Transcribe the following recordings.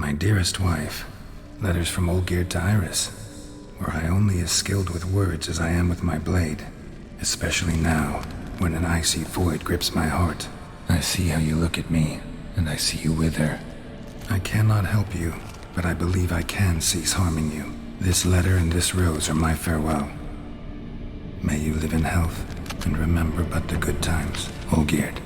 My dearest wife, letters from Olgierd to Iris, where I only as skilled with words as I am with my blade, especially now, when an icy void grips my heart. I see how you look at me, and I see you wither. I cannot help you, but I believe I can cease harming you. This letter and this rose are my farewell. May you live in health, and remember but the good times, Olgierd.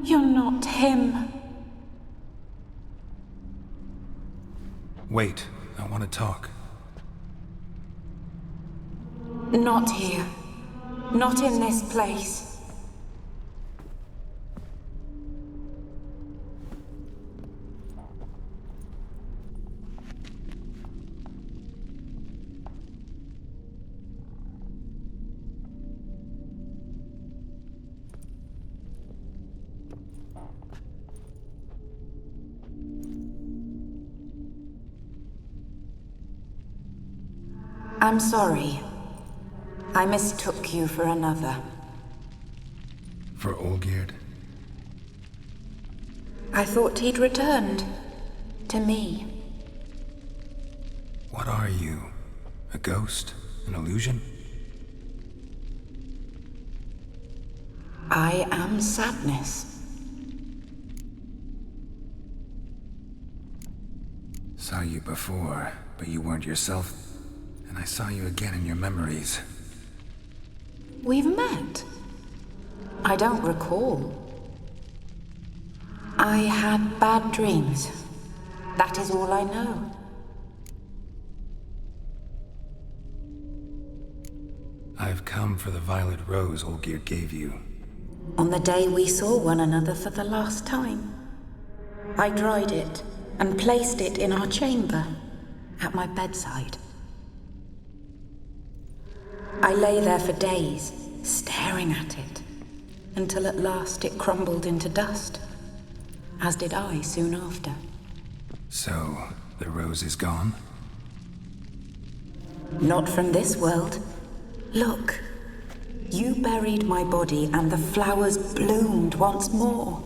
You're not him. Wait, I want to talk. Not here. Not in this place. I'm sorry. I mistook you for another. For Olgierd? I thought he'd returned. To me. What are you? A ghost? An illusion? I am sadness. Saw you before, but you weren't yourself, and I saw you again in your memories. We've met? I don't recall. I had bad dreams. That is all I know. I've come for the violet rose Olgierd gave you. On the day we saw one another for the last time, I dried it and placed it in our chamber, at my bedside. I lay there for days, staring at it, until at last it crumbled into dust, as did I soon after. So, the rose is gone? Not from this world. Look, you buried my body and the flowers bloomed once more.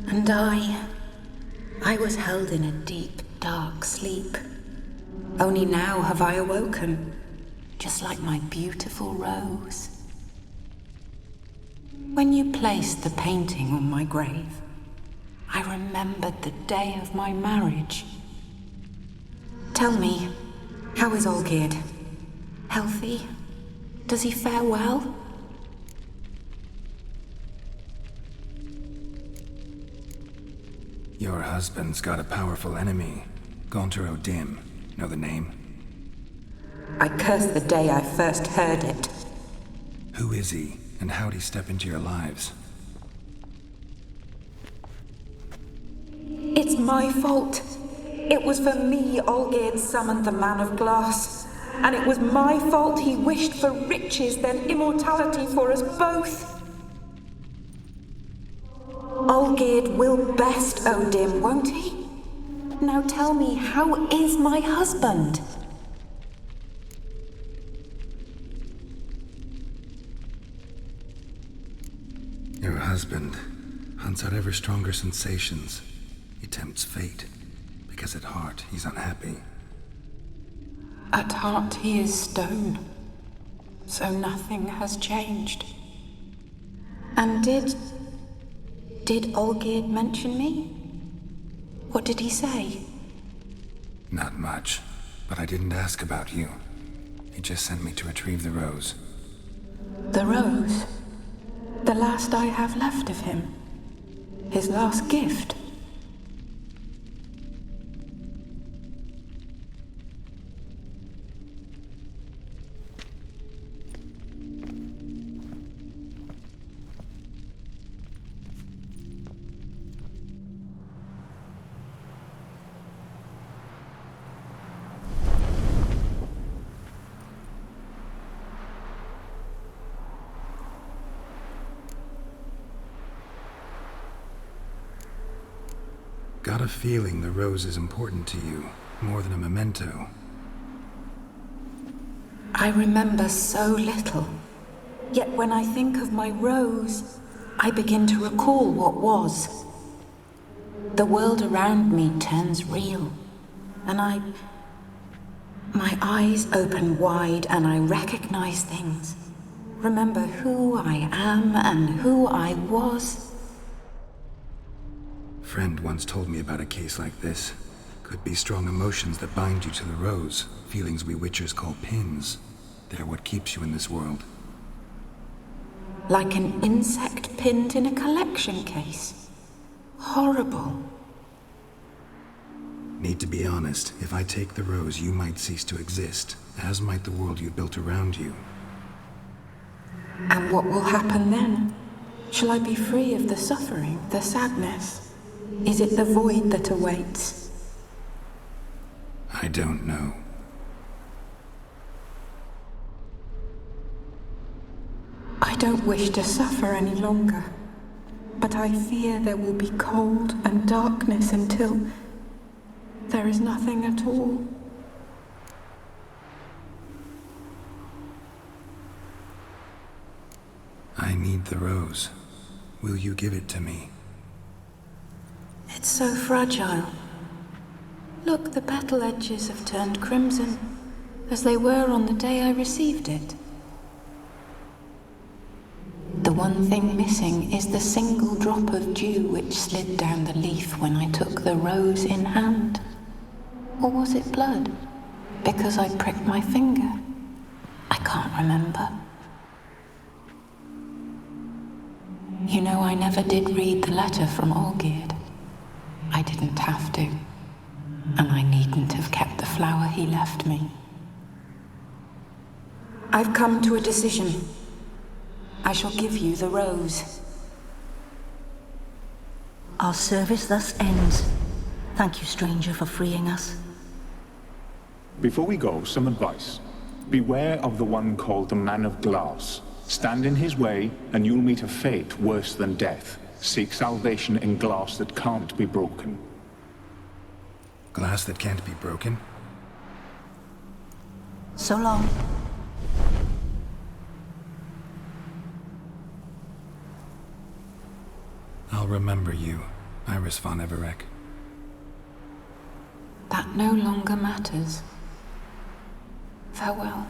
And I was held in a deep, dark sleep. Only now have I awoken, just like my beautiful rose. When you placed the painting on my grave, I remembered the day of my marriage. Tell me, how is Olgierd? Healthy? Does he fare well? Your husband's got a powerful enemy. GAUNTER O'Dim. Know the name? I curse the day I first heard it. Who is he, and how'd he step into your lives? It's my fault. It was for me Olgierd summoned the Man of Glass. And it was my fault he wished for riches, then immortality for us both. Olgierd will best O'Dim, won't he? Now tell me, how is my husband? Your husband hunts out ever stronger sensations. He tempts fate, because at heart he's unhappy. At heart he is stone, so nothing has changed. And did Olgierd mention me? What did he say? Not much, but I didn't ask about you. He just sent me to retrieve the rose. The rose? The last I have left of him? His last gift? Got a feeling the rose is important to you, more than a memento. I remember so little. Yet when I think of my rose, I begin to recall what was. The world around me turns real, and my eyes open wide and I recognize things. Remember who I am and who I was. Friend once told me about a case like this. Could be strong emotions that bind you to the rose, feelings we witchers call pins. They're what keeps you in this world. Like an insect pinned in a collection case. Horrible. Need to be honest, if I take the rose, you might cease to exist, as might the world you built around you. And what will happen then? Shall I be free of the suffering, the sadness? Is it the void that awaits? I don't know. I don't wish to suffer any longer, but I fear there will be cold and darkness until there is nothing at all. I need the rose. Will you give it to me? It's so fragile. Look, the petal edges have turned crimson, as they were on the day I received it. one thing missing is the single drop of dew which slid down the leaf when I took the rose in hand. Or was it blood? Because I pricked my finger? I can't remember. You know, I never did read the letter from Olgierd. I didn't have to. And I needn't have kept the flower he left me. I've come to a decision. I shall give you the rose. Our service thus ends. Thank you, stranger, for freeing us. Before we go, some advice. Beware of the one called the Man of Glass. Stand in his way, and you'll meet a fate worse than death. Seek salvation in glass that can't be broken. Glass that can't be broken? So long. I'll remember you, Iris von EVEREC. That no longer matters. Farewell.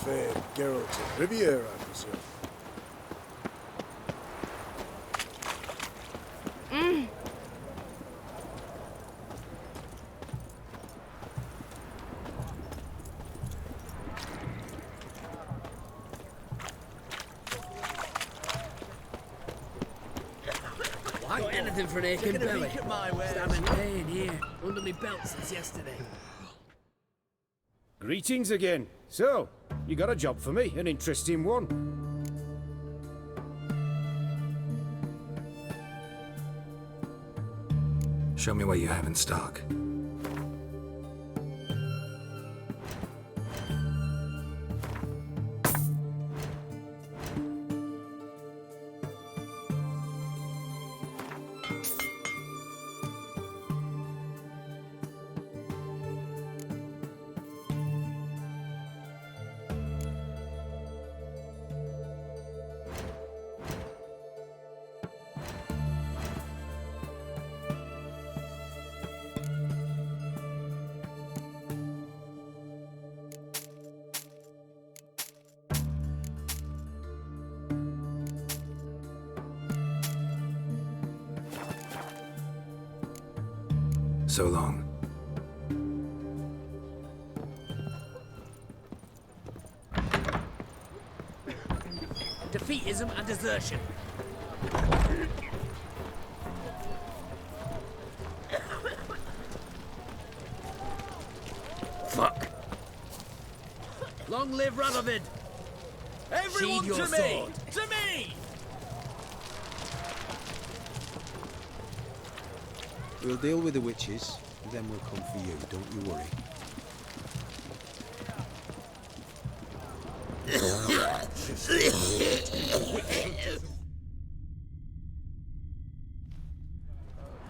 Fair Geralt of Riviera, I presume. Got anything for an aching belly? I'm in pain here, under my belt since yesterday. Greetings again. So, you got a job for me, an interesting one. Show me what you have in stock. So long. Defeatism and desertion. Fuck. Long live Radovid. Everyone Sheathe your to me! sword. To me! We'll deal with the witches, and then we'll come for you, don't you worry.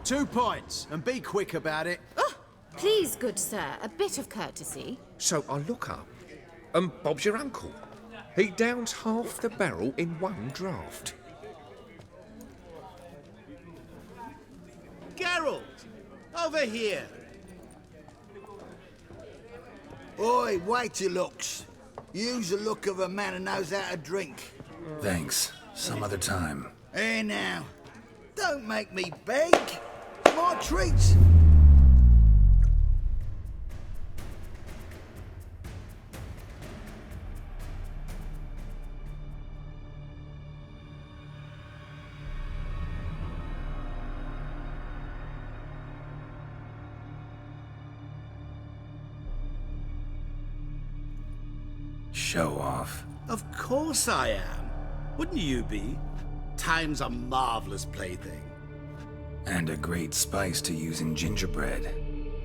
2 points, and be quick about it. Oh, please, good sir, a bit of courtesy. So I look up, and Bob's your uncle. He downs half the barrel in one draft. Geralt! Over here! Oi, wait your looks. Use the look of a man who knows how to drink. Thanks. Some other time. Here now. Don't make me beg. My treats. Show off. Of course I am. Wouldn't you be? Time's a marvelous plaything. And a great spice to use in gingerbread.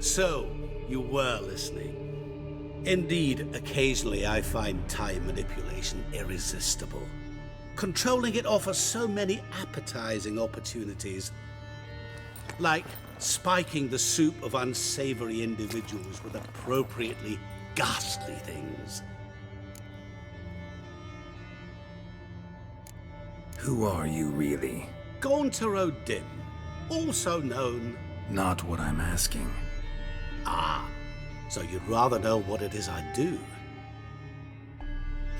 So, you were listening. Indeed, occasionally I find time manipulation irresistible. Controlling it offers so many appetizing opportunities. Like spiking the soup of unsavory individuals with appropriately ghastly things. Who are you, really? GAUNTER Dim, also known... Not what I'm asking. Ah, so you'd rather know what it is I do.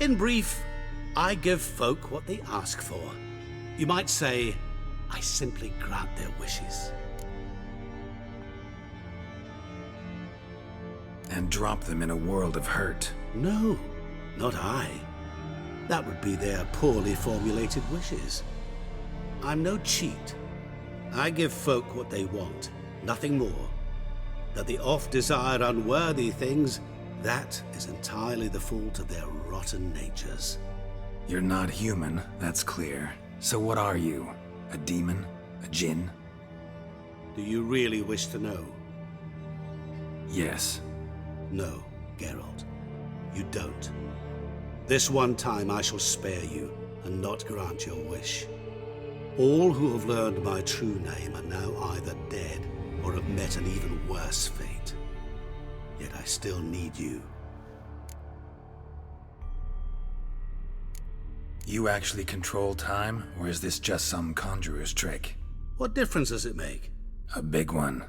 In brief, I give folk what they ask for. You might say, I simply grant their wishes. And drop them in a world of hurt. No, not I. That would be their poorly formulated wishes. I'm no cheat. I give folk what they want, nothing more. That they oft desire unworthy things, that is entirely the fault of their rotten natures. You're not human, that's clear. So what are you? A demon? A djinn? Do you really wish to know? Yes. No, Geralt. You don't. This one time I shall spare you, and not grant your wish. All who have learned my true name are now either dead, or have met an even worse fate. Yet I still need you. You actually control time, or is this just some conjurer's trick? What difference does it make? A big one.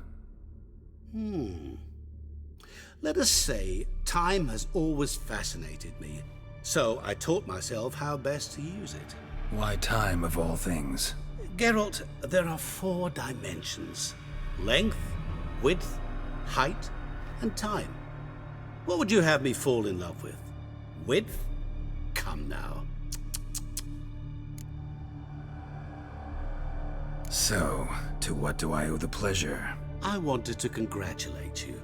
Let us say, time has always fascinated me. So I taught myself how best to use it. Why time, of all things? Geralt, there are 4 dimensions. Length, width, height, and time. What would you have me fall in love with? Width? Come now. So, to what do I owe the pleasure? I wanted to congratulate you.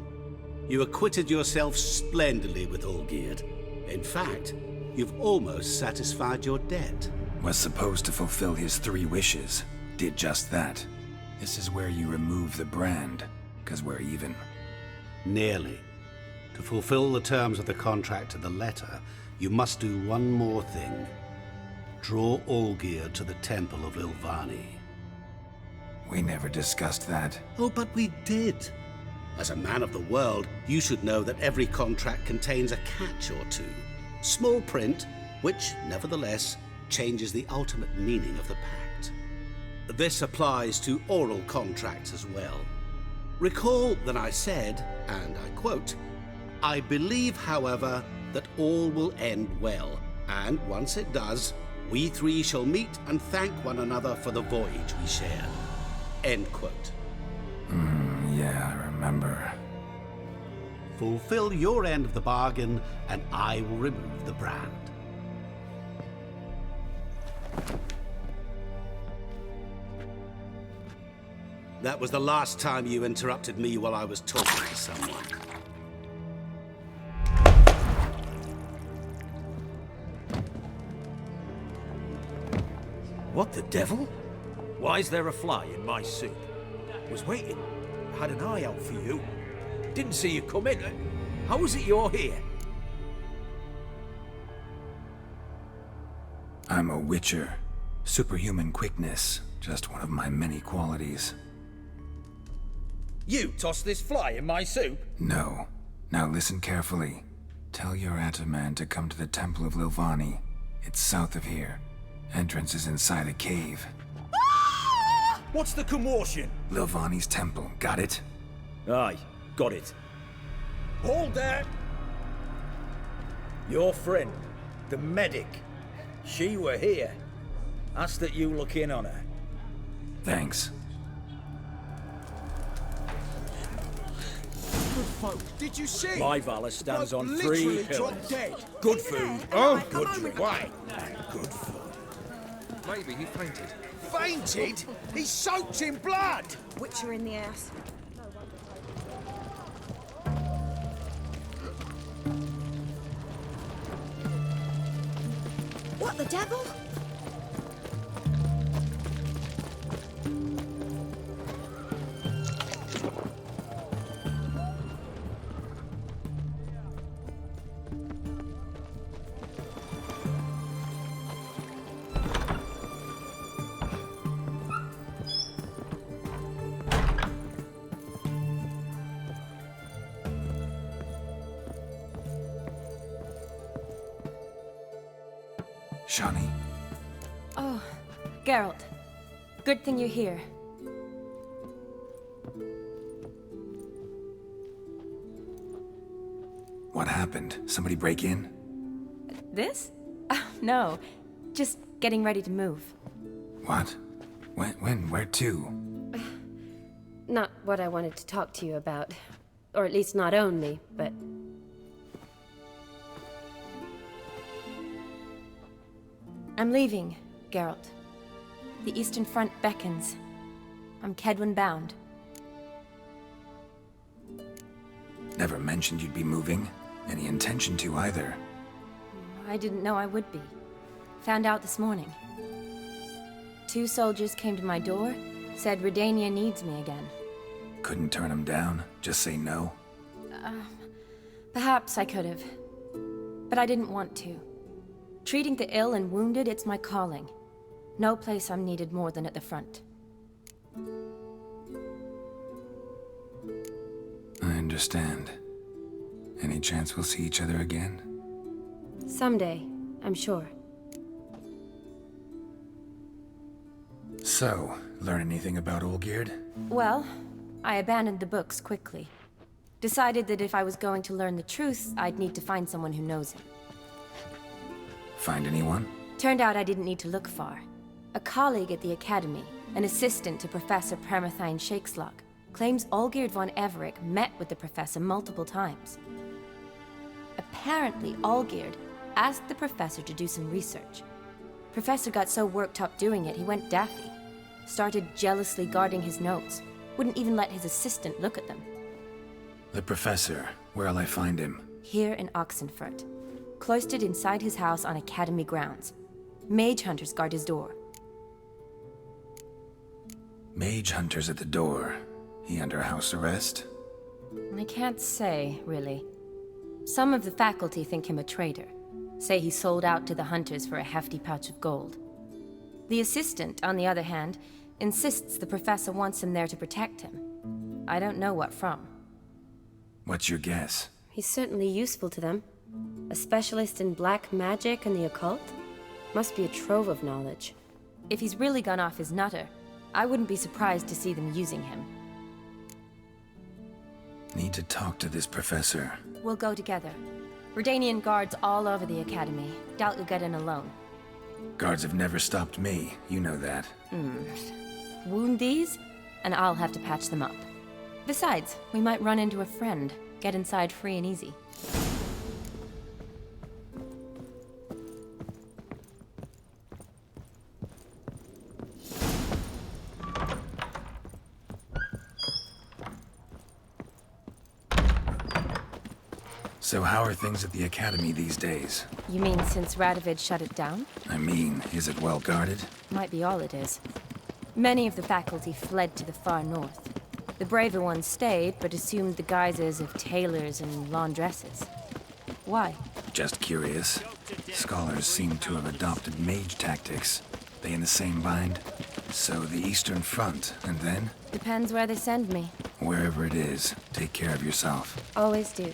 You acquitted yourself splendidly with Olgierd. In fact, you've almost satisfied your debt. Was supposed to fulfill his 3 wishes. Did just that. This is where you remove the brand, 'cause we're even. Nearly. To fulfill the terms of the contract to the letter, you must do one more thing. Draw Olgierd to the Temple of Lilvani. We never discussed that. Oh, but we did. As a man of the world, you should know that every contract contains a catch or two. Small print, which, nevertheless, changes the ultimate meaning of the pact. This applies to oral contracts as well. Recall that I said, and I quote, "I believe, however, that all will end well, and once it does, we 3 shall meet and thank one another for the voyage we shared." End quote. Yeah, I remember. Fulfill your end of the bargain, and I will remove the brand. That was the last time you interrupted me while I was talking to someone. What the devil? Why is there a fly in my soup? Was waiting. had an eye out for you. Didn't see you come in. How is it you're here? I'm a witcher. Superhuman quickness, just one of my many qualities. You tossed this fly in my soup? No. Now listen carefully. Tell your Ataman to come to the Temple of Lilvani. It's south of here. Entrance is inside a cave. What's the commotion? Lilvani's temple, got it? Aye, got it. Hold there! Your friend, the medic. She were here. Asked that you look in on her. Thanks. Good folk, did you see? My valor stands on Bloke 3 literally pillars. dropped dead. Good food, good drink, and good fun. Maybe he fainted. Fainted? He's soaked in blood! Witcher in the ass. What the devil? Shani? Oh, Geralt. Good thing you're here. What happened? Somebody break in? This? Oh, no. Just getting ready to move. What? When? Where to? Not what I wanted to talk to you about. Or at least not only, but... I'm leaving, Geralt. The Eastern Front beckons. I'm Kedwin bound. Never mentioned you'd be moving. Any intention to either. I didn't know I would be. Found out this morning. 2 soldiers came to my door, said Redania needs me again. Couldn't turn them down? Just say no? Perhaps I could have. But I didn't want to. Treating the ill and wounded, it's my calling. No place I'm needed more than at the front. I understand. Any chance we'll see each other again? Someday, I'm sure. So, learn anything about Olgierd? Well, I abandoned the books quickly. Decided that if I was going to learn the truth, I'd need to find someone who knows him. Find anyone? Turned out I didn't need to look far. A colleague at the Academy, an assistant to Professor Premathine Shakeslog, claims Olgierd von EVEREC met with the professor multiple times. Apparently, Olgierd asked the professor to do some research. Professor got so worked up doing it, he went daffy. Started jealously guarding his notes. Wouldn't even let his assistant look at them. The professor. Where'll I find him? Here in Oxenfurt. Cloistered inside his house on Academy grounds. Mage hunters guard his door. Mage hunters at the door. He under house arrest? I can't say, really. Some of the faculty think him a traitor. Say he sold out to the hunters for a hefty pouch of gold. The assistant, on the other hand, insists the professor wants him there to protect him. I don't know what from. What's your guess? He's certainly useful to them. A specialist in black magic and the occult? Must be a trove of knowledge. If he's really gone off his nutter, I wouldn't be surprised to see them using him. Need to talk to this professor. We'll go together. Redanian guards all over the Academy. Doubt you'll get in alone. Guards have never stopped me, you know that. Wound these, and I'll have to patch them up. Besides, we might run into a friend. Get inside free and easy. So how are things at the Academy these days? You mean since Radovid shut it down? I mean, is it well guarded? Might be all it is. Many of the faculty fled to the far north. The braver ones stayed, but assumed the guises of tailors and laundresses. Why? Just curious. Scholars seem to have adopted mage tactics. They in the same bind? So the Eastern Front, and then? Depends where they send me. Wherever it is, take care of yourself. Always do.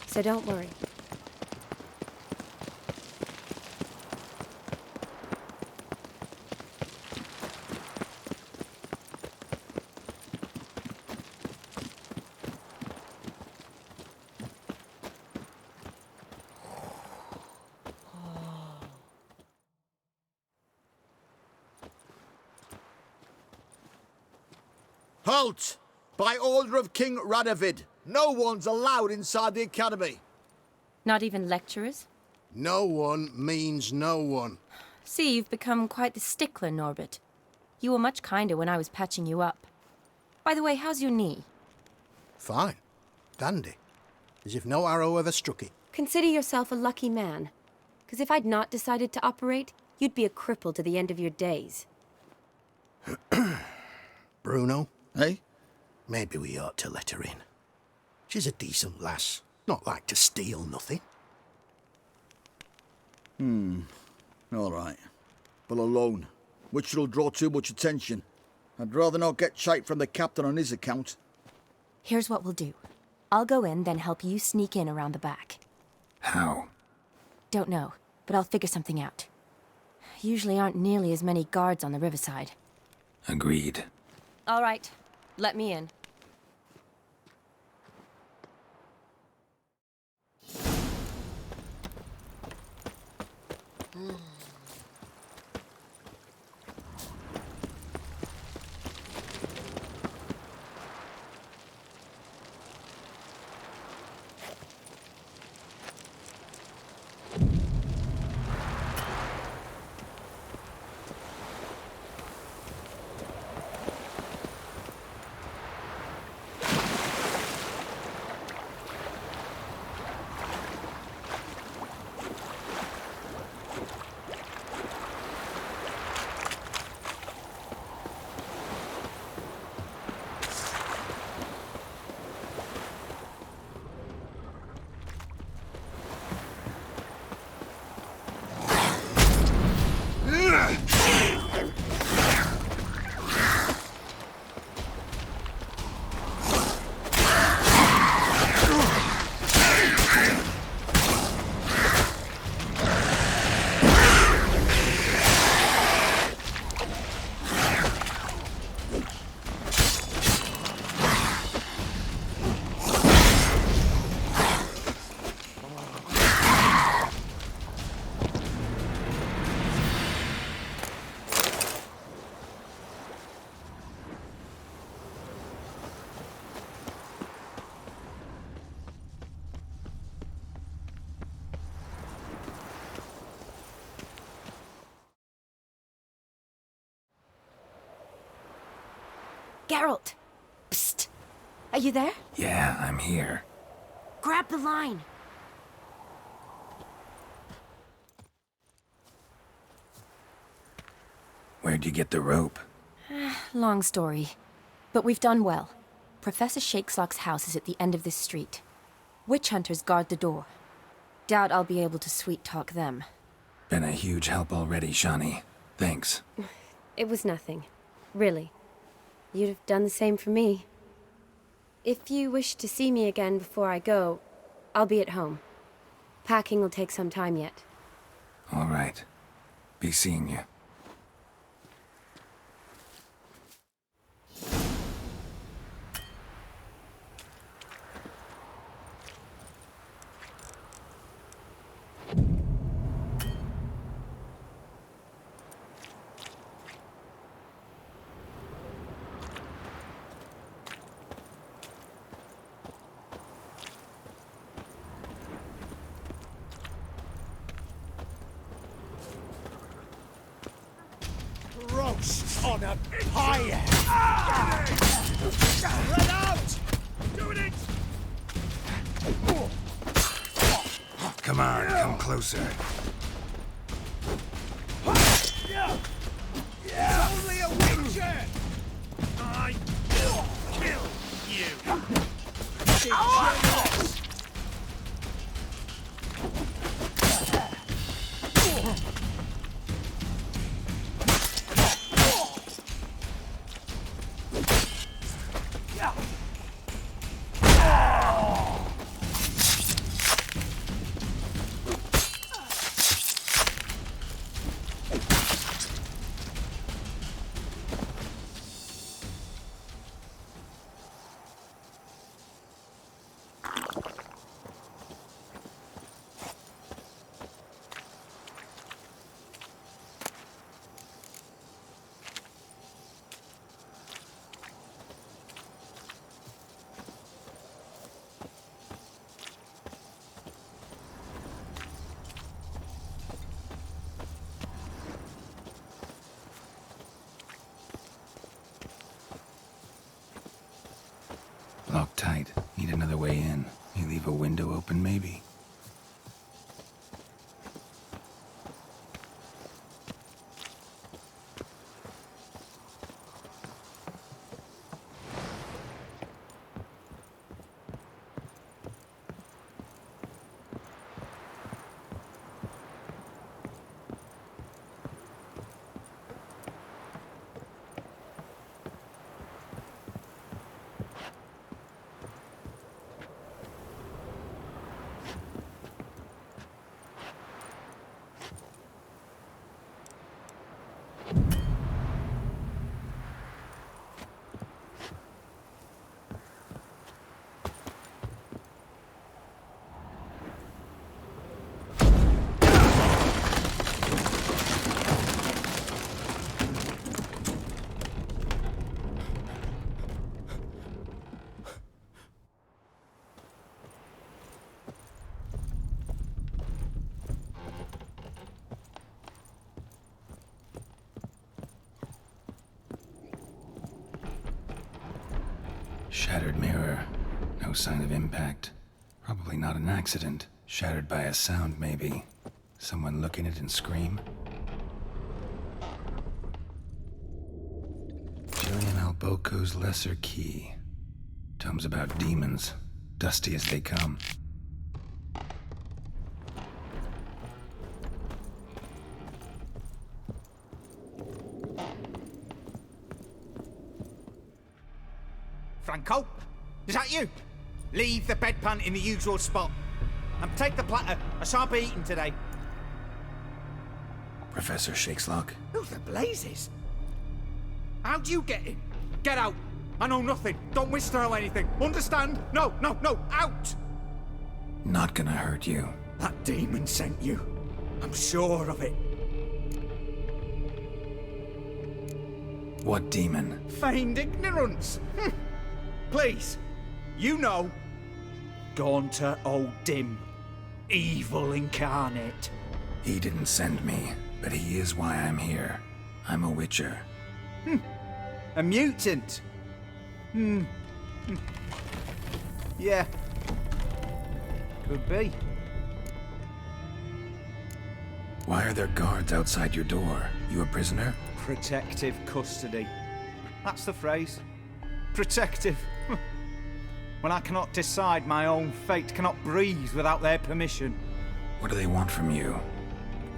So don't worry. Halt! By order of King Radovid, no one's allowed inside the academy. Not even lecturers? No one means no one. See, you've become quite the stickler, Norbert. You were much kinder when I was patching you up. By the way, how's your knee? Fine. Dandy. As if no arrow ever struck it. Consider yourself a lucky man. Because if I'd not decided to operate, you'd be a cripple to the end of your days. Bruno? Eh? Maybe we ought to let her in. She's a decent lass. Not like to steal nothing. All right. But alone, which will draw too much attention. I'd rather not get shite from the captain on his account. Here's what we'll do. I'll go in, then help you sneak in around the back. How? Don't know, but I'll figure something out. Usually aren't nearly as many guards on the riverside. Agreed. All right. Let me in. Geralt! Psst! Are you there? Yeah, I'm here. Grab the line! Where'd you get the rope? Long story. But we've done well. Professor Shakesock's house is at the end of this street. Witch hunters guard the door. Doubt I'll be able to sweet-talk them. Been a huge help already, Shani. Thanks. It was nothing. Really. You'd have done the same for me. If you wish to see me again before I go, I'll be at home. Packing will take some time yet. All right. Be seeing you. Roach on a pyre! Run out! Doing it! Come on, come closer. It's only a witcher! I will kill! degenerates! Locked tight. Need another way in. You leave a window open, maybe? Shattered mirror. No sign of impact. Probably not an accident. Shattered by a sound, maybe. Someone look in it and scream? Julian Alboco's Lesser Key. Tomes about demons. Dusty as they come. Franco? Is that you? Leave the bedpan in the usual spot. And take the platter. I shan't be eating today. Professor Shakeslock? Who the blazes? How'd you get in? Get out. I know nothing. Don't wish to know anything. Understand? No, no, no. Out! Not gonna hurt you. That demon sent you. I'm sure of it. What demon? Feigned ignorance. Please. You know. Gaunter O'Dim. Evil incarnate. He didn't send me, but he is why I'm here. I'm a witcher. A mutant. Yeah. Could be. Why are there guards outside your door? You a prisoner? Protective custody. That's the phrase. Protective. When I cannot decide my own fate, cannot breathe without their permission. What do they want from you?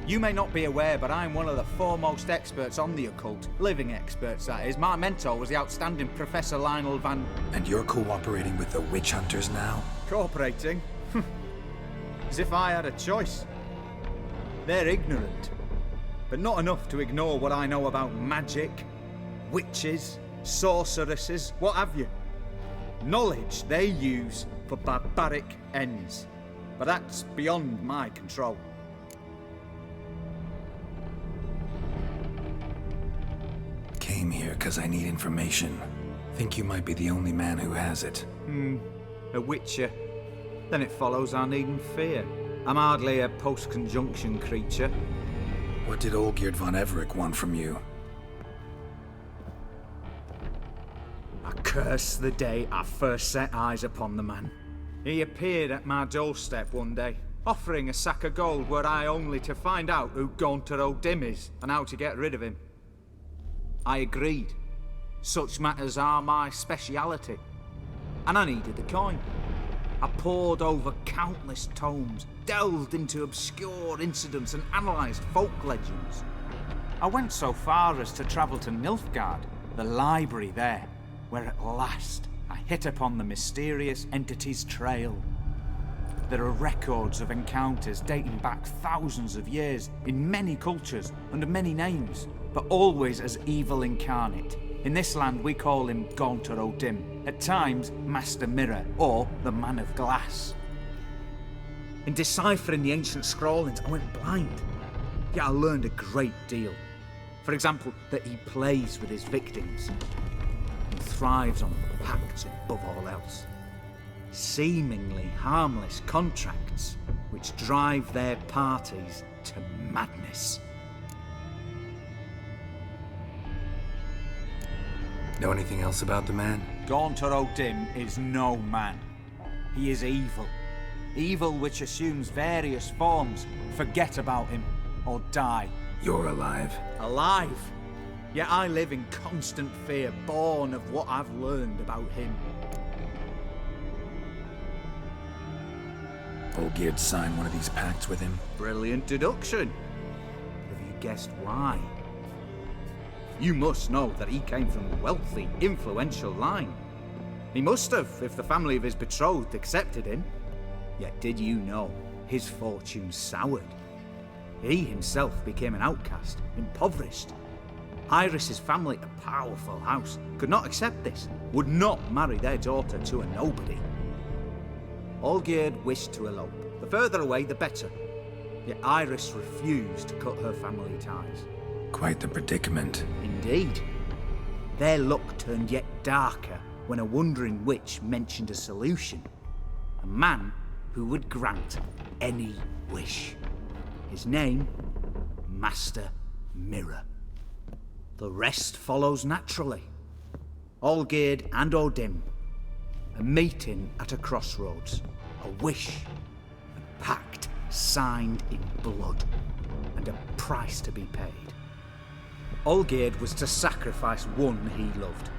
You may not be aware, but I'm one of the foremost experts on the occult. Living experts, that is. My mentor was the outstanding Professor Lionel Van... And you're cooperating with the witch hunters now? Cooperating? As if I had a choice. They're ignorant, but not enough to ignore what I know about magic, witches, sorceresses, what have you. Knowledge they use for barbaric ends, but that's beyond my control. Came here because I need information. Think you might be the only man who has it. A witcher. Then it follows I needn't fear. I'm hardly a post-conjunction creature. What did Olgierd von EVEREC want from you? I curse the day I first set eyes upon the man. He appeared at my doorstep one day, offering a sack of gold were I only to find out who Gaunter O'Dim is and how to get rid of him. I agreed. Such matters are my speciality. And I needed the coin. I pored over countless tomes, delved into obscure incidents and analysed folk legends. I went so far as to travel to Nilfgaard, the library there, where at last I hit upon the mysterious entity's trail. There are records of encounters dating back thousands of years in many cultures under many names, but always as evil incarnate. In this land we call him GAUNTER O'Dim, at times Master Mirror or the Man of Glass. In deciphering the ancient scrawlings I went blind, yet I learned a great deal. For example, that he plays with his victims and thrives on pacts above all else. Seemingly harmless contracts which drive their parties to madness. Know anything else about the man? GAUNTER O'Dim is no man. He is evil. Evil which assumes various forms. Forget about him or die. You're alive. Alive? Yet I live in constant fear, born of what I've learned about him. Olgierd signed one of these pacts with him. Brilliant deduction. Have you guessed why? You must know that he came from a wealthy, influential line. He must have, if the family of his betrothed accepted him. Yet did you know his fortune soured? He himself became an outcast, impoverished. Iris's family, a powerful house, could not accept this, would not marry their daughter to a nobody. Olgierd wished to elope. The further away, the better. Yet Iris refused to cut her family ties. Quite the predicament. Indeed. Their luck turned yet darker when a wandering witch mentioned a solution. A man who would grant any wish. His name, Master Mirror. The rest follows naturally. Olgierd and O'Dim, a meeting at a crossroads, a wish, a pact signed in blood, and a price to be paid. Olgierd was to sacrifice one he loved.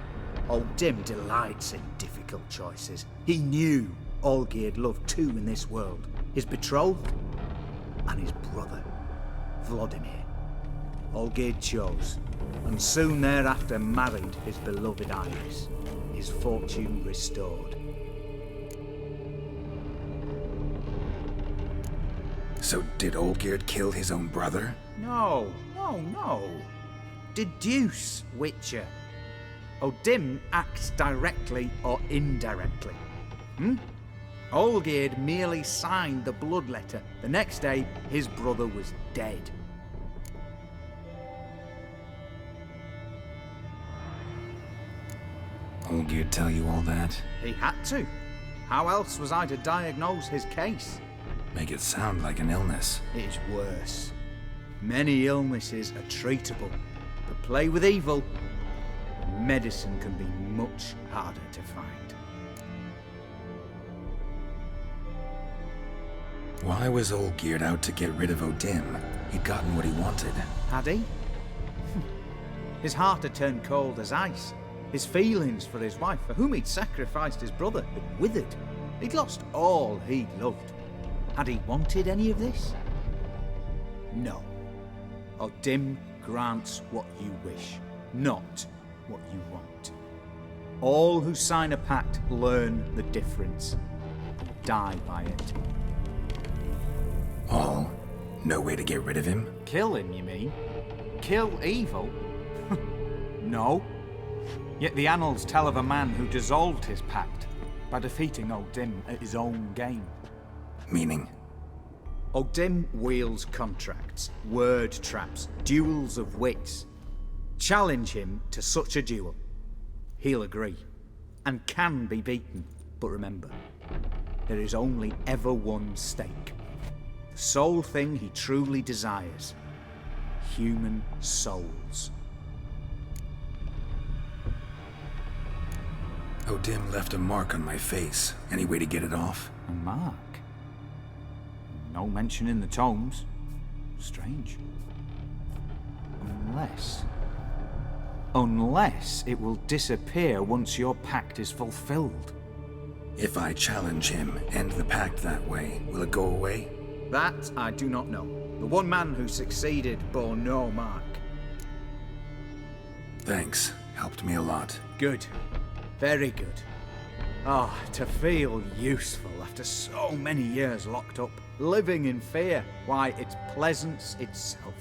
O'Dim delights in difficult choices. He knew Olgierd loved two in this world, his betrothed and his brother, Vladimir. Olgierd chose, and soon thereafter married his beloved Iris, his fortune restored. So did Olgierd kill his own brother? No. Deduce, Witcher. O'Dim acts directly or indirectly. Olgierd merely signed the blood letter. The next day, his brother was dead. Olgierd tell you all that? He had to. How else was I to diagnose his case? Make it sound like an illness. It's worse. Many illnesses are treatable, but play with evil, medicine can be much harder to find. Why was Olgierd out to get rid of O'Dim? He'd gotten what he wanted. Had he? His heart had turned cold as ice. His feelings for his wife, for whom he'd sacrificed his brother, had withered. He'd lost all he'd loved. Had he wanted any of this? No. O'Dim grants what you wish, not what you want. All who sign a pact learn the difference and die by it. All? No way to get rid of him? Kill him, you mean? Kill evil? No. Yet the annals tell of a man who dissolved his pact by defeating O'Dim at his own game. Meaning? O'Dim wields contracts, word traps, duels of wits. Challenge him to such a duel. He'll agree, and can be beaten. But remember, there is only ever one stake. The sole thing he truly desires. Human souls. O'Dim left a mark on my face. Any way to get it off? A mark? No mention in the tomes. Strange. Unless it will disappear once your pact is fulfilled. If I challenge him, end the pact that way, will it go away? That I do not know. The one man who succeeded bore no mark. Thanks. Helped me a lot. Good. Very good. Ah, to feel useful after so many years locked up, living in fear. Why, it's pleasance itself.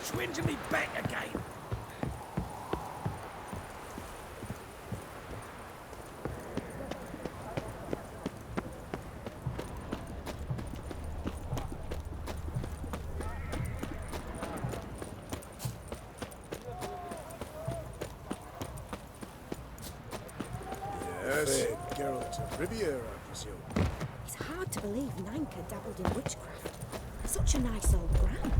Twinge me back again. Yes, Geralt of Riviera, I presume. It's hard to believe Nanka dabbled in witchcraft. Such a nice old gran.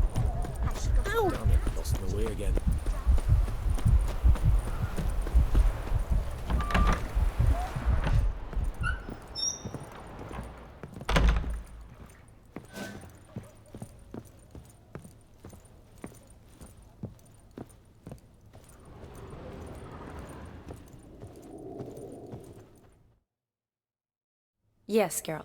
Ow! Damn it, lost my way again. Yes, Geralt.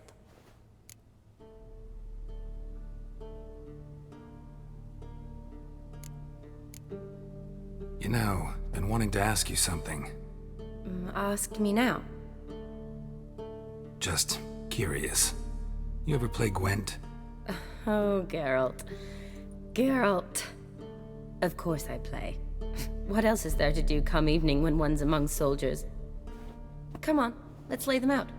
You know, been wanting to ask you something. Ask me now. Just curious. You ever play Gwent? Oh, Geralt. Geralt. Of course I play. What else is there to do come evening when one's among soldiers? Come on, let's lay them out.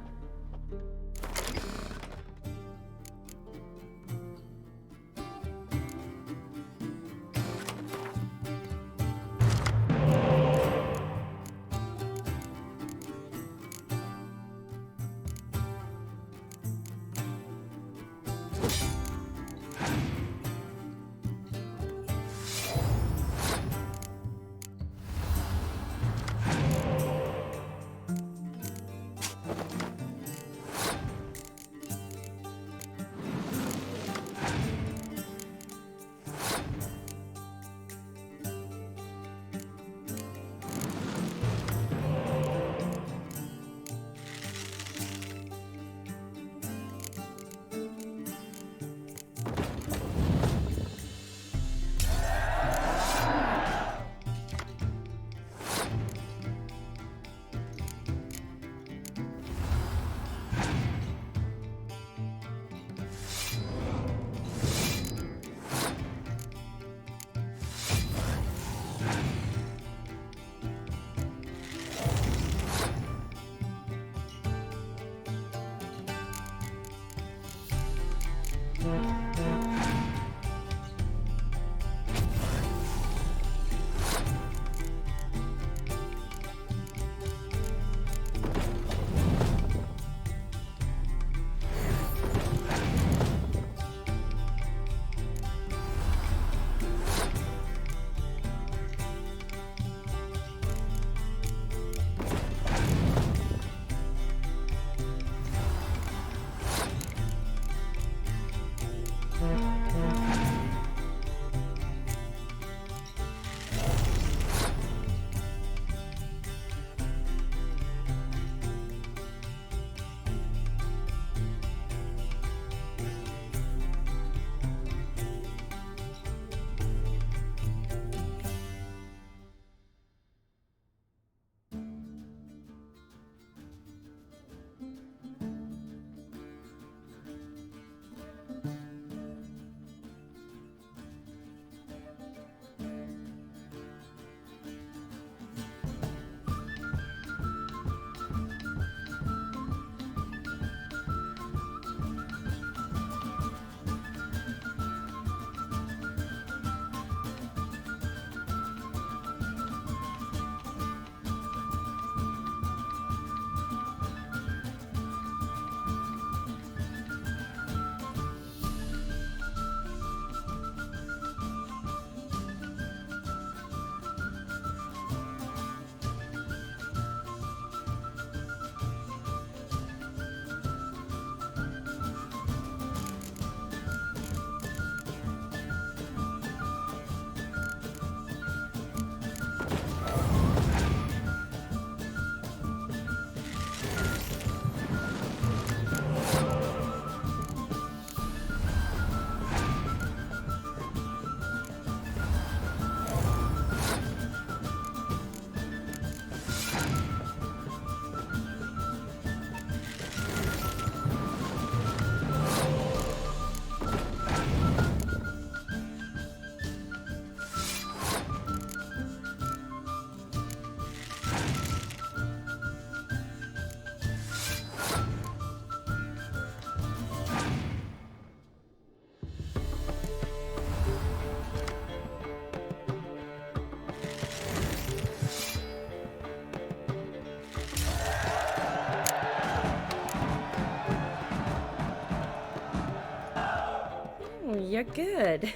you're good.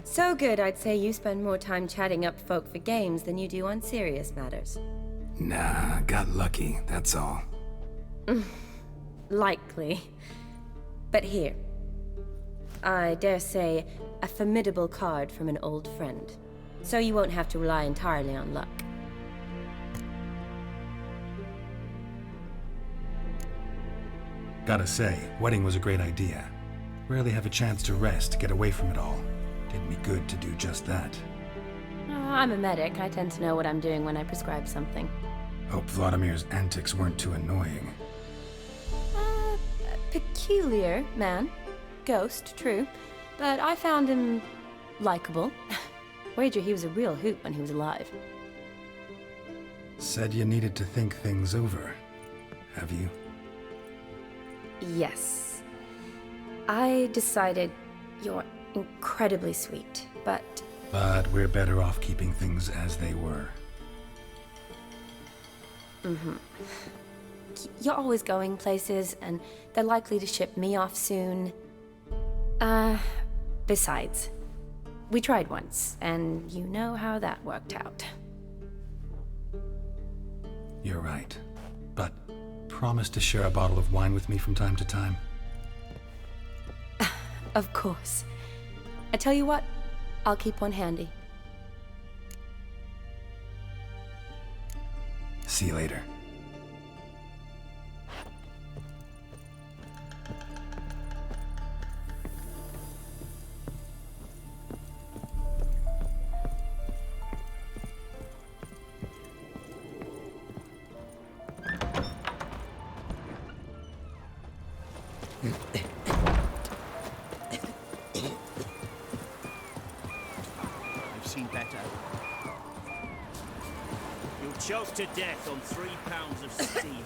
So good, I'd say you spend more time chatting up folk for games than you do on serious matters. Nah, got lucky, that's all. Likely. But here. I dare say, a formidable card from an old friend. So you won't have to rely entirely on luck. Gotta say, wedding was a great idea. Rarely have a chance to rest, get away from it all. Did me good to do just that. I'm a medic. I tend to know what I'm doing when I prescribe something. Hope Vladimir's antics weren't too annoying. Peculiar man. Ghost, true. But I found him likable. Wager he was a real hoot when he was alive. Said you needed to think things over. Have you? Yes. I decided you're incredibly sweet, but... But we're better off keeping things as they were. You're always going places, and they're likely to ship me off soon. Besides, we tried once, and you know how that worked out. You're right. But promise to share a bottle of wine with me from time to time? Of course. I tell you what, I'll keep one handy. See you later. Choked to death on 3 pounds of steam.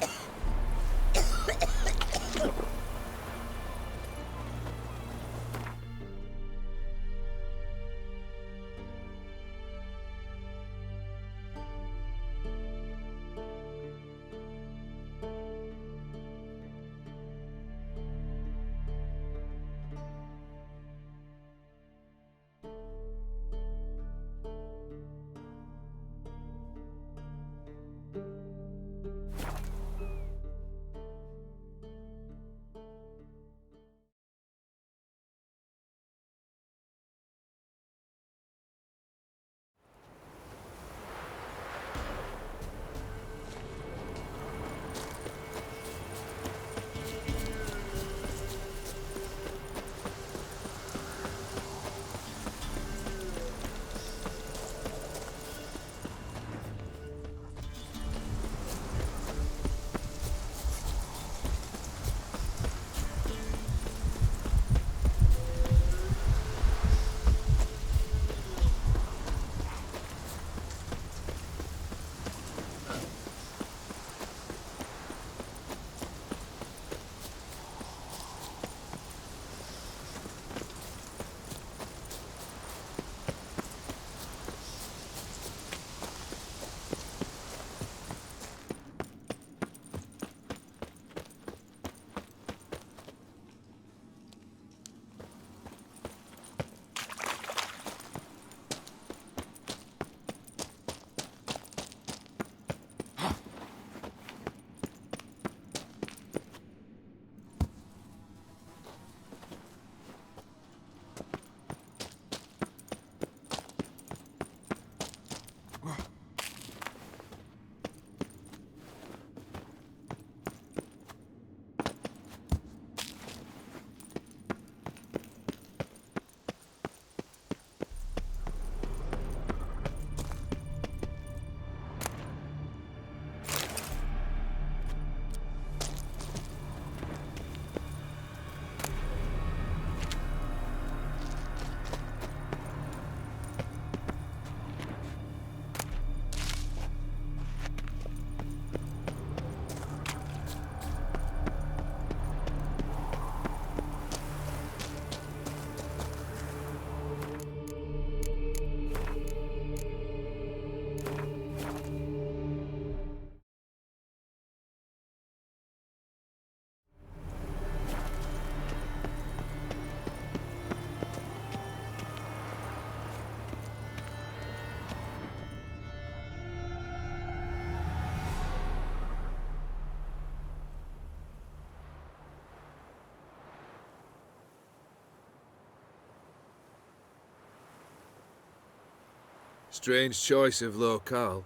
Strange choice of locale.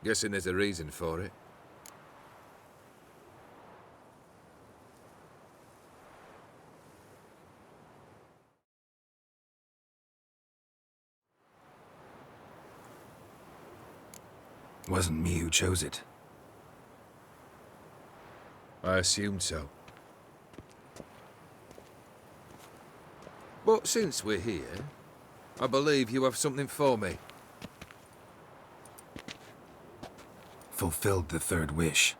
Guessing there's a reason for it. Wasn't me who chose it. I assumed so. But since we're here, I believe you have something for me. Fulfilled the third wish.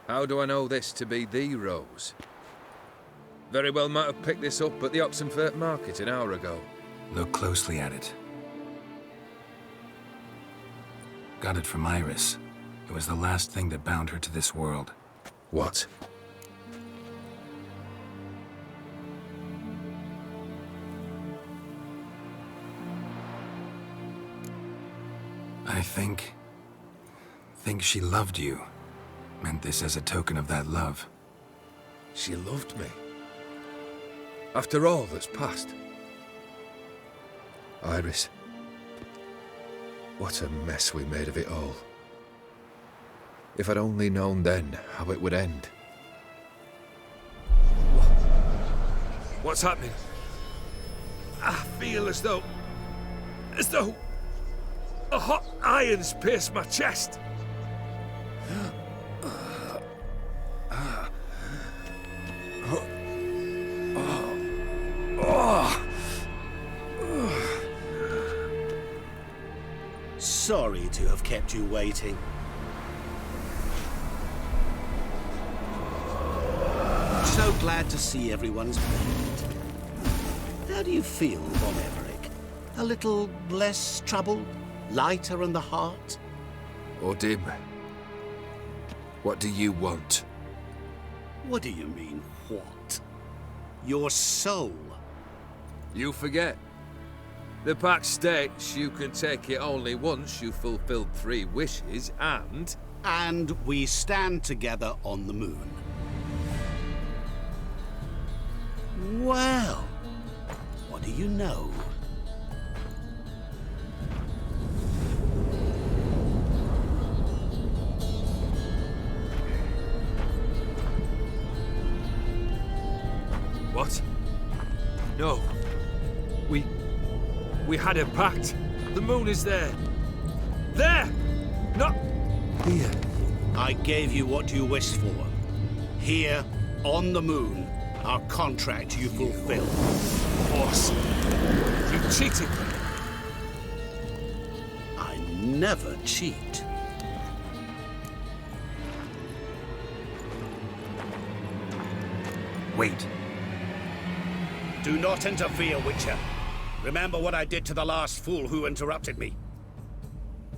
How do I know this to be the rose? Very well might have picked this up at the Oxenfurt market an hour ago. Look closely at it. Got it from Iris. It was the last thing that bound her to this world. What? I think she loved you. Meant this as a token of that love. She loved me. After all that's passed. Iris. What a mess we made of it all. If I'd only known then how it would end. What's happening? I feel as though a hot iron's pierced my chest. Sorry to have kept you waiting. So glad to see everyone's made. How do you feel, Von EVEREC? A little less troubled? Lighter in the heart? Or dim? What do you want? What do you mean, what? Your soul. You forget. The pact states you can take it only once you've fulfilled 3 wishes, and... And we stand together on the moon. Well, what do you know? What? No. We had a pact. The moon is there. There! Not here. I gave you what you wished for. Here, on the moon, our contract you fulfilled. Boss, you cheated me. I never cheat. Wait. Do not interfere, Witcher. Remember what I did to the last fool who interrupted me.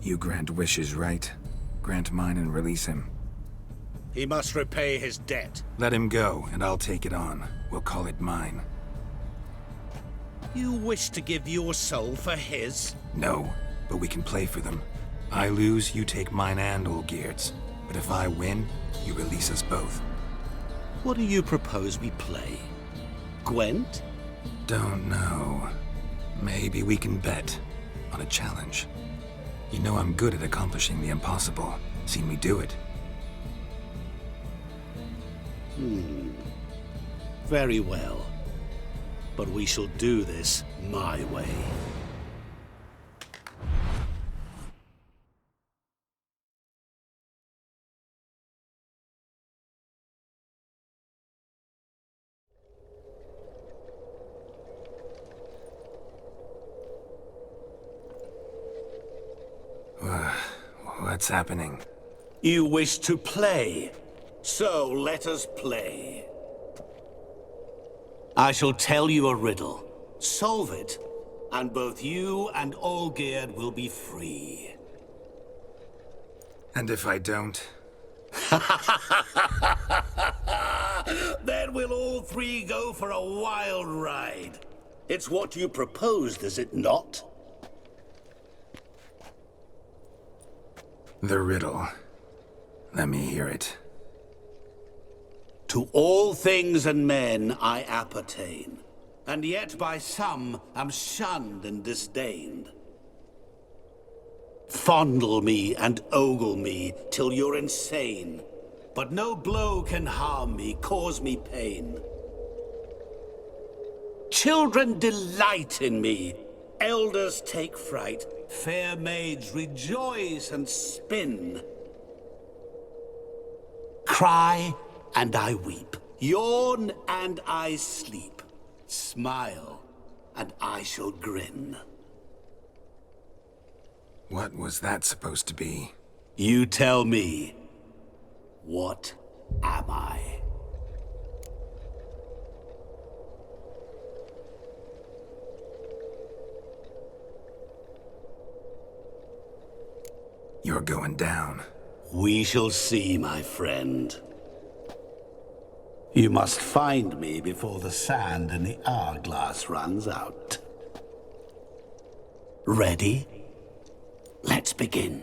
You grant wishes, right? Grant mine and release him. He must repay his debt. Let him go, and I'll take it on. We'll call it mine. You wish to give your soul for his? No, but we can play for them. I lose, you take mine and Olgierd's. But if I win, you release us both. What do you propose we play? Gwent? Don't know. Maybe we can bet on a challenge. You know I'm good at accomplishing the impossible. Seen me do it. Very well. But we shall do this my way. What's happening? You wish to play, so let us play. I shall tell you a riddle. Solve it, and both you and Olgierd will be free. And if I don't? Then we'll all 3 go for a wild ride. It's what you proposed, is it not? The riddle. Let me hear it. To all things and men I appertain, and yet by some am shunned and disdained. Fondle me and ogle me till you're insane. But no blow can harm me, cause me pain. Children delight in me. Elders take fright. Fair maids rejoice and spin. Cry and I weep. Yawn and I sleep. Smile and I shall grin. What was that supposed to be? You tell me. What am I? You're going down. We shall see, my friend. You must find me before the sand in the hourglass runs out. Ready? Let's begin.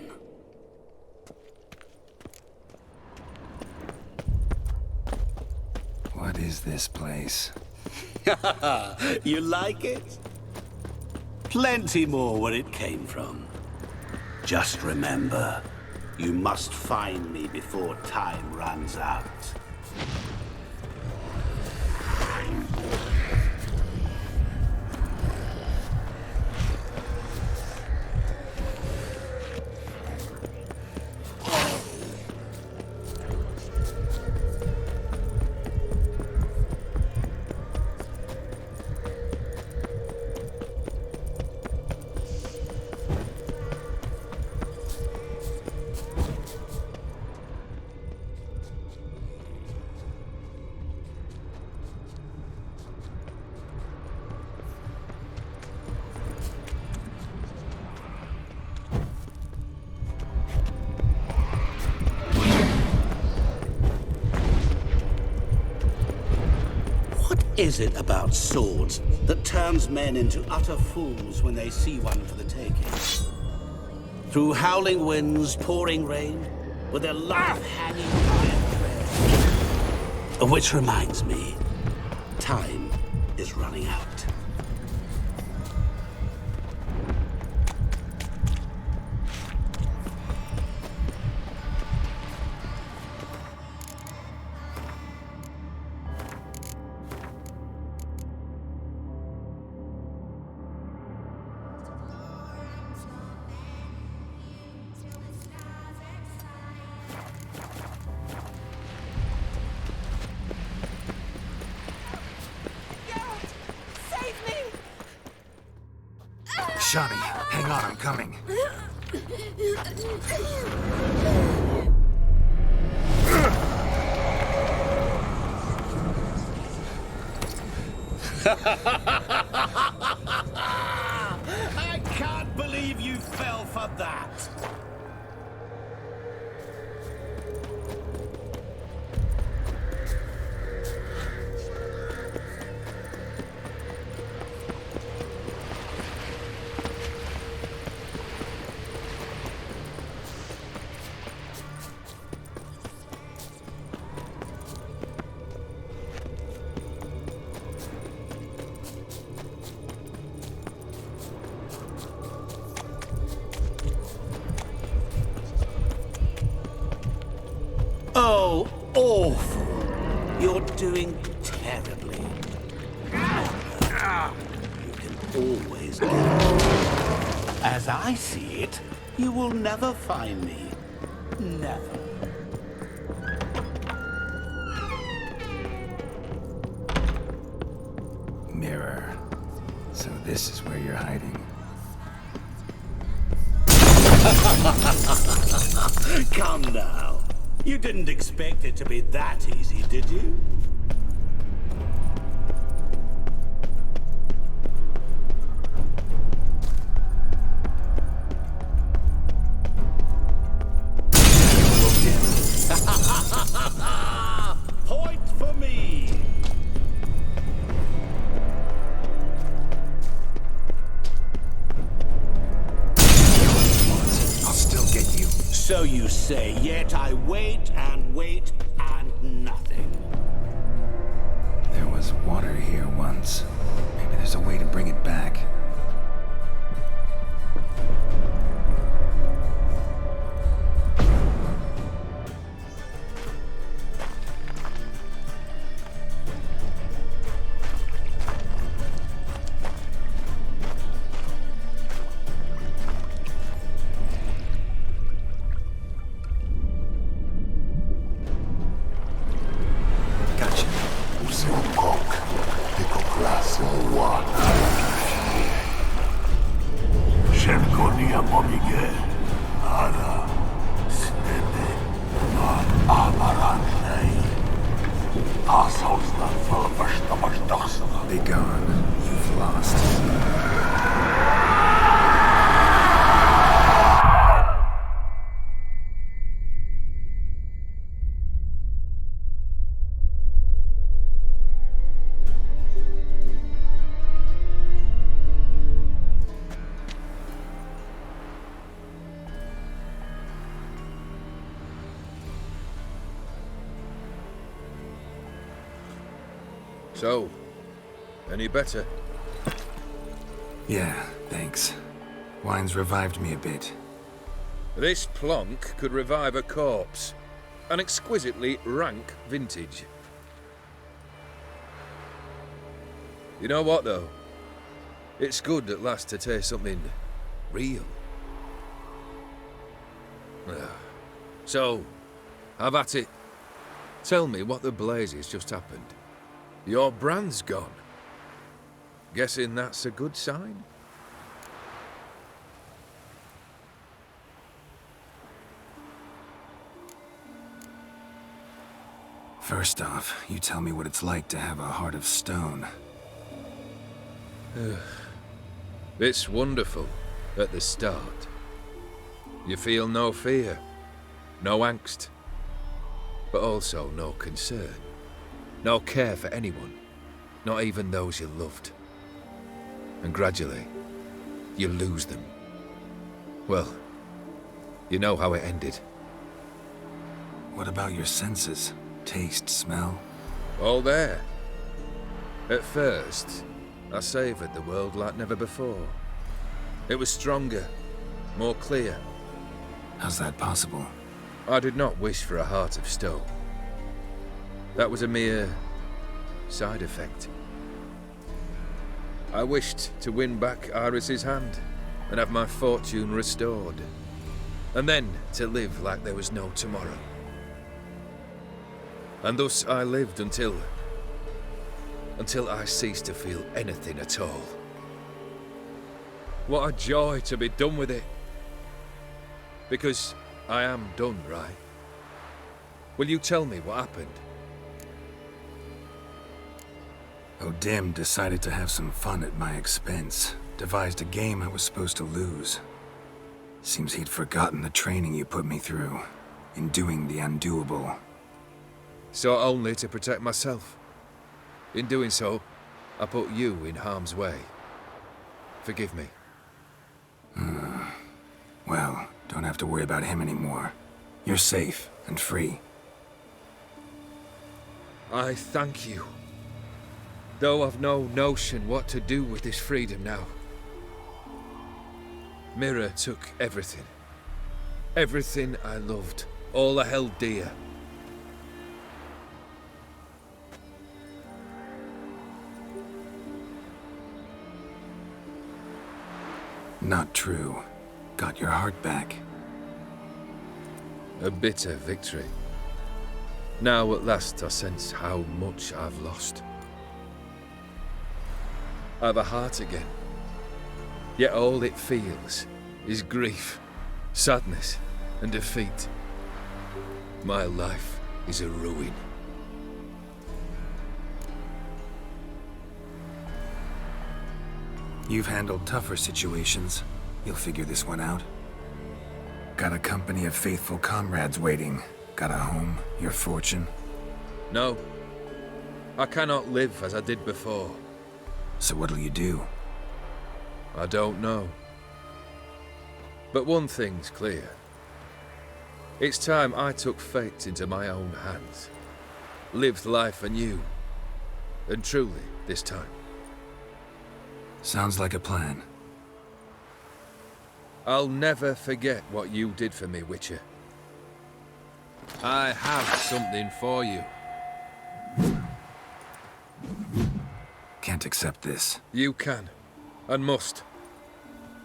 What is this place? You like it? Plenty more where it came from. Just remember, you must find me before time runs out. Is it about swords that turns men into utter fools when they see one for the taking? Through howling winds, pouring rain, with their life hanging by a thread. Which reminds me, time is running out. Shani, hang on, I'm coming. I can't believe you fell for that. Oh, awful. You're doing terribly. You can always get it. As I see it, you will never find me. Never. Mirror. So this is where you're hiding. Come now. You didn't expect it to be that easy, did you? Point for me! I'll still get you. So you say, yet I wait and wait and nothing. There was water here once. Maybe there's a way to bring it back. So, any better? Yeah, thanks. Wine's revived me a bit. This plonk could revive a corpse. An exquisitely rank vintage. You know what, though? It's good at last to taste something real. So, have at it. Tell me what the blazes just happened. Your brand's gone. Guessing that's a good sign? First off, you tell me what it's like to have a heart of stone. It's wonderful at the start. You feel no fear, no angst, but also no concern, no care for anyone, not even those you loved. And gradually, you lose them. Well, you know how it ended. What about your senses? Taste, smell? All there. At first, I savoured the world like never before. It was stronger, more clear. How's that possible? I did not wish for a heart of stone. That was a mere side effect. I wished to win back Iris's hand and have my fortune restored. And then to live like there was no tomorrow. And thus I lived until I ceased to feel anything at all. What a joy to be done with it. Because I am done, right? Will you tell me what happened? O'Dim decided to have some fun at my expense. Devised a game I was supposed to lose. Seems he'd forgotten the training you put me through. In doing the undoable. So only to protect myself. In doing so, I put you in harm's way. Forgive me. Well, don't have to worry about him anymore. You're safe and free. I thank you. Though I've no notion what to do with this freedom now. Mirror took everything. Everything I loved. All I held dear. Not true. Got your heart back. A bitter victory. Now at last I sense how much I've lost. I've a heart again. Yet all it feels is grief, sadness, and defeat. My life is a ruin. You've handled tougher situations. You'll figure this one out. Got a company of faithful comrades waiting. Got a home, your fortune. No. I cannot live as I did before. So what'll you do? I don't know. But one thing's clear. It's time I took fate into my own hands. Lived life anew. And truly, this time. Sounds like a plan. I'll never forget what you did for me, Witcher. I have something for you. Can't accept this. You can, and must.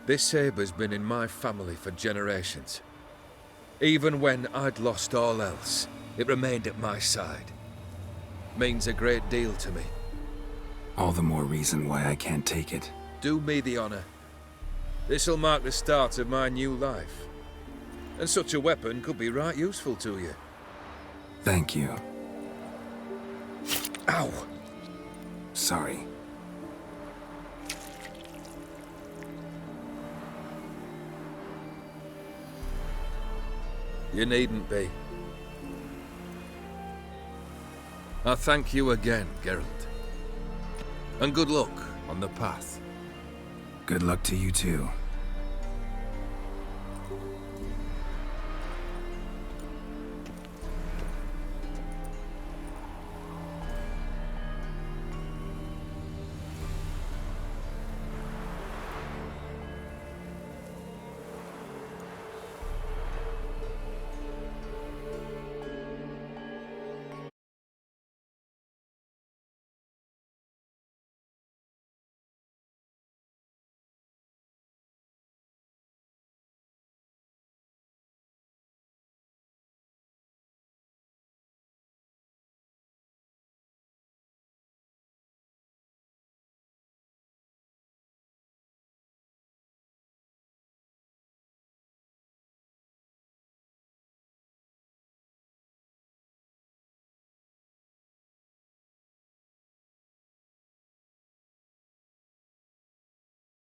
This sabre's been in my family for generations. Even when I'd lost all else, it remained at my side. Means a great deal to me. All the more reason why I can't take it. Do me the honor. This'll mark the start of my new life. And such a weapon could be right useful to you. Thank you. Ow! Sorry. You needn't be. I thank you again, Geralt. And good luck on the path. Good luck to you too.